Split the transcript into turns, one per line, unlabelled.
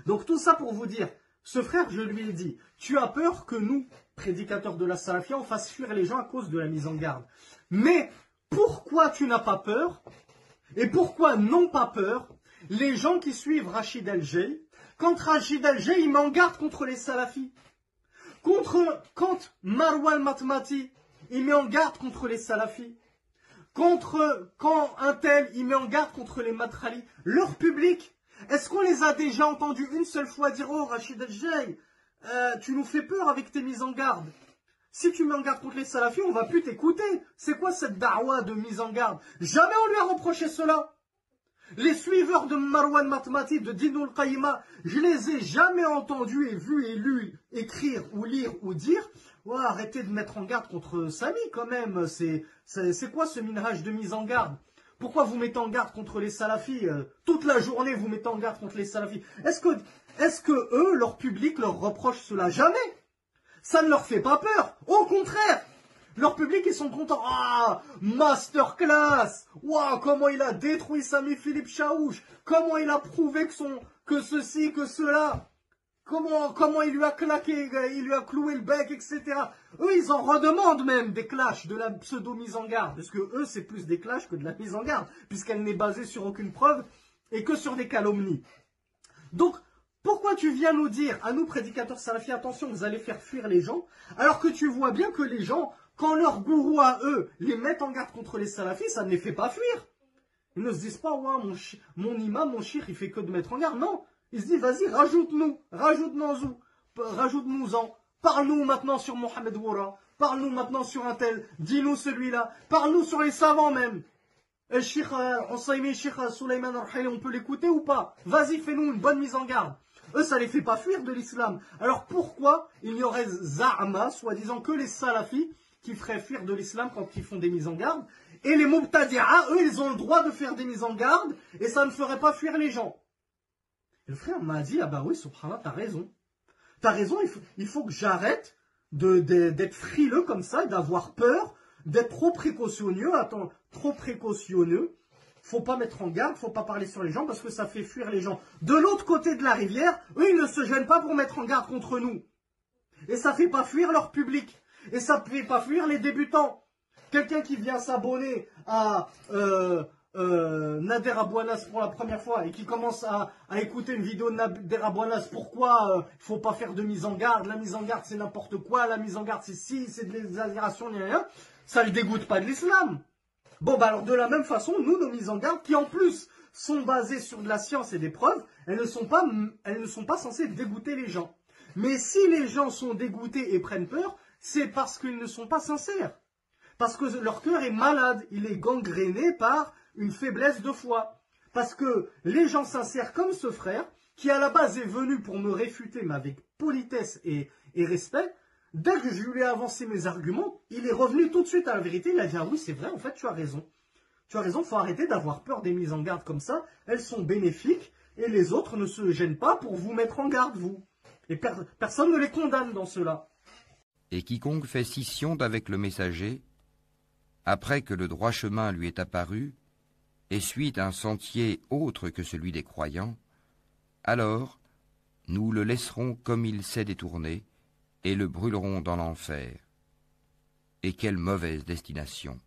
Donc tout ça pour vous dire, ce frère, je lui ai dit, tu as peur que nous, prédicateurs de la salafia, on fasse fuir les gens à cause de la mise en garde. Mais pourquoi tu n'as pas peur et pourquoi n'ont pas peur les gens qui suivent Rachid El-Jay quand Rachid El-Jay il met en garde contre les salafis, quand Marwan Matmati il met en garde contre les salafis, quand un tel il met en garde contre les matrali, leur public, est-ce qu'on les a déjà entendus une seule fois dire oh Rachid El-Jay, tu nous fais peur avec tes mises en garde. Si tu mets en garde contre les salafis, on va plus t'écouter. C'est quoi cette da'wa de mise en garde? Jamais on lui a reproché cela. Les suiveurs de Marwan Matmati, de Dinoul Qaïma, je les ai jamais entendus et vus et lus écrire ou lire ou dire oh, arrêtez de mettre en garde contre Sami quand même. C'est quoi ce minhaj de mise en garde? Pourquoi vous mettez en garde contre les salafis? Toute la journée vous mettez en garde contre les salafis. Est-ce que eux, leur public, leur reproche cela? Jamais. Ça ne leur fait pas peur. Au contraire. Leur public, ils sont contents. Ah, masterclass. Waouh, comment il a détruit Sami Philippe Chaouch. Comment il a prouvé que ceci, que cela. Comment il lui a claqué, il lui a cloué le bec, etc. Eux, ils en redemandent même des clashs, de la pseudo-mise en garde. Parce que eux, c'est plus des clashs que de la mise en garde. Puisqu'elle n'est basée sur aucune preuve et que sur des calomnies. Donc, pourquoi tu viens nous dire, à nous prédicateurs salafis, attention, vous allez faire fuir les gens, alors que tu vois bien que les gens, quand leurs gourous à eux les mettent en garde contre les salafis, ça ne les fait pas fuir. Ils ne se disent pas, ouais, mon imam, mon shir, il fait que de mettre en garde. Non, ils se disent, vas-y, rajoute-nous-en. Parle-nous maintenant sur Mohamed Woura, parle-nous maintenant sur un tel, dis-nous celui-là, parle-nous sur les savants même. Le shir Ousaymi, shir Souleymane Al-Rahili, on peut l'écouter ou pas? Vas-y, fais-nous une bonne mise en garde. Eux, ça les fait pas fuir de l'islam. Alors pourquoi il y aurait Za'ama, soi-disant que les salafis, qui feraient fuir de l'islam quand ils font des mises en garde, et les Mubtadi'a, eux, ils ont le droit de faire des mises en garde, et ça ne ferait pas fuir les gens. Et le frère m'a dit, ah bah oui, subhanallah, t'as raison. T'as raison, il faut que j'arrête d'être frileux comme ça, et d'avoir peur, d'être trop précautionneux. Attends, trop précautionneux. Faut pas mettre en garde, faut pas parler sur les gens parce que ça fait fuir les gens. De l'autre côté de la rivière, eux, ils ne se gênent pas pour mettre en garde contre nous. Et ça fait pas fuir leur public. Et ça fait pas fuir les débutants. Quelqu'un qui vient s'abonner à Nader Abouanas pour la première fois et qui commence à écouter une vidéo de Nader Abouanas, pourquoi il faut pas faire de mise en garde, la mise en garde c'est n'importe quoi, la mise en garde c'est si, c'est de l'exagération, rien, ça le dégoûte pas de l'islam. Bon bah alors de la même façon, nous, nos mises en garde, qui en plus sont basées sur de la science et des preuves, elles ne sont pas censées dégoûter les gens. Mais si les gens sont dégoûtés et prennent peur, c'est parce qu'ils ne sont pas sincères. Parce que leur cœur est malade, il est gangréné par une faiblesse de foi. Parce que les gens sincères comme ce frère, qui à la base est venu pour me réfuter, mais avec politesse et respect, dès que je lui ai avancé mes arguments, il est revenu tout de suite à la vérité, il a dit ah oui c'est vrai, en fait tu as raison. Tu as raison, il faut arrêter d'avoir peur des mises en garde comme ça, elles sont bénéfiques, et les autres ne se gênent pas pour vous mettre en garde, vous. Et personne ne les condamne dans cela.
Et quiconque fait scission d'avec le messager, après que le droit chemin lui est apparu, et suit un sentier autre que celui des croyants, alors nous le laisserons comme il s'est détourné, et le brûlerons dans l'enfer. Et quelle mauvaise destination!